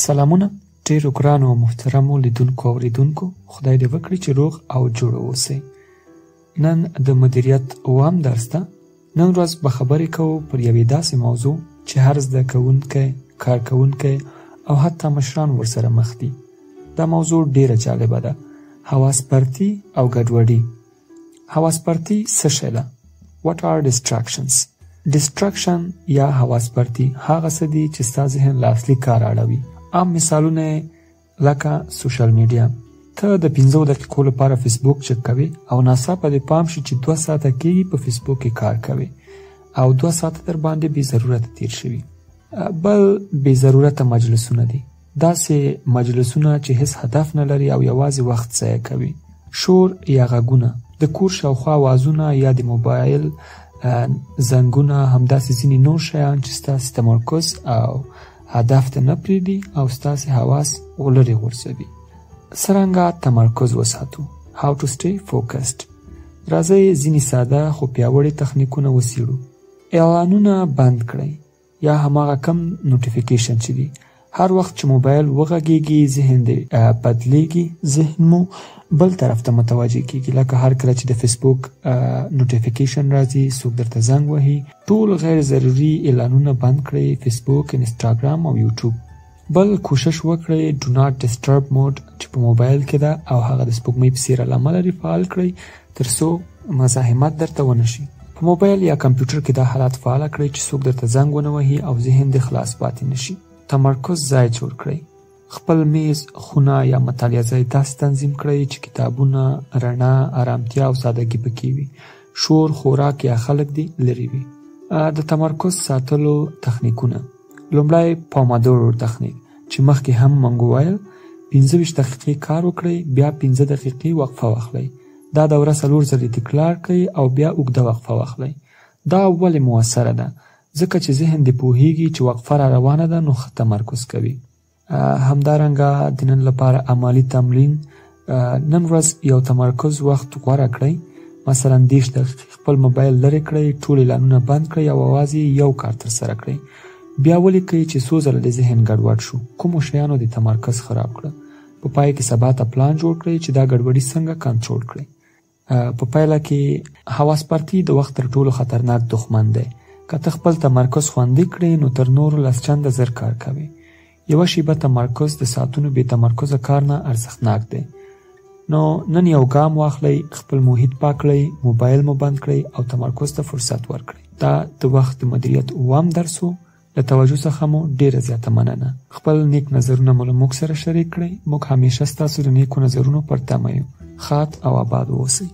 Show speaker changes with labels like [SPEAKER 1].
[SPEAKER 1] سلامونه ډیرو ګرانو او محترمو لیدونکو او اوریدونکو، خدای دې وکړي چې روغ او جوړ اوسئ. نن د مدیریت اووم درس ده. نن ورځ به خبرې کوو پر یوې داسې موضوع چې هر زده کوونکی، کارکوونکی او حتی مشران ورسره مخ دي. دا موضوع ډیره جالبه ده. حواس پرتي او ګډوډي. حواس پرتي څه شی ده؟ What are distractions? Distraction یا حواس پرتي هغه څه دي چې ستا ذهن له اصلي کار اړوي. عام مثالونه لکه سوشل میډیا. ته د 15 دقیقو لپاره فیسبوک چک کوي او ناڅاپه دې پام شي چې 2 ساعته کېږي په فیسبوک کې کار کوي او 2 ساعته در باندې بې ضرورته تیر شوي. بل بې ضرورته مجلسونه دي. داسې مجلسونه چې هیڅ هدف نه لري او یوازې وخت ضایع کوي. شور یا غږونه، د کور شاوخوا اوازونه یا د موبایل زنګونه، همداسې ځینې نور شیان چې ستاسې تمرکز او هدف ته نه پرېږدي او ستاسې حواس لرې غورځوي. څرنګه تمرکز وساتو؟ How to stay focused. راځئ ځینې ساده خو پیاوړي تخنیکونه وڅېړو. اعلانونه بند کړئ یا هماغه کم نوټیفیکیشن چې دي. هر وخت چې موبایل وغږیږي ذهن دې بدلیږي، ذهن مو بل طرف ته متوجه کیږي. لکه هر کله چې د فیسبوک نوټیفیکیشن راځي، څوک درته زنګ وهي، ټول غیر ضروري اعلانونه بند کړئ. فیسبوک، انسټاګرام او یوټیوب. بل کوشش وکړئ ډو ناٹ ډسټرب موډ چې په موبایل کې ده او هغه د سپوږمۍ په څیر علامه لري فعال کړئ ترڅو مزاحمت درته ونه شي. په موبایل یا کمپیوټر کې دا حالات فعال کړئ چې څوک درته زنګ ونه وهي او ذهن دې خلاص پاتې نشي. تمرکز ځای جوړ کړئ. خپل میز، خونه یا مطالعه ځای داسې تنظیم کړئ چې کتابونه، رڼا، آرامتیا او سادګي پکې وي. شور، خوراک یا خلک دې لرې وي. د تمرکز ساتلو تخنیکونه. لومړی پامادورو تخنیک چې مخکې هم موږ وویل. 25 دقیقې کار وکړئ، بیا 15 دقیقې وقفه واخلئ. دا دوره 4 ځلې تکرار کړئ او بیا اوږده وقفه واخلئ. دا ولې موثره ده؟ ځکه چې ذهن دې پوهیږي چې وقفه را روانه ده، نو ښه تمرکز کوي. همدارنګه د نن لپاره عملي تمرین. نن ورځ یو تمرکز وخت غوره کړئ. مثلا 10 دقیقې خپل موبایل لرې کړئ، ټول اعلانونه بند کړئ او یوازې یو کار ترسره کړئ. بیا ولیکئ چې څو ځله د ذهن ګډوډ شو، کومو شیانو د تمرکز خراب کړه. په پای کې سبا ته پلان جوړ کړئ چې دا ګډوډي څنګه کنټرول کړئ. په پایله کې حواس پرتي د وخت تر ټولو خطرناک دښمن دی. که ته خپل تمرکز خوندي کړې نو تر نورو 10 چنده زر کار کوي. یوه شیبه تمرکز د ساعتونو بې تمرکزه کار نه ارزښتناک دی. نو نن یو ګام واخلئ، خپل محیط پاک کړئ، موبایل مو بند کړئ او تمرکز ته فرصت ورکړئ. دا د وخت د مدیریت اووم درس و. له توجه څخه مو ډیره زیاته مننه. خپل نیک نظرونه مو له موږ سره شریک کړئ. موږ همیشه ستاسو د نیکو نظرونو پر تمه یو. ښاد او آباد اوسئ.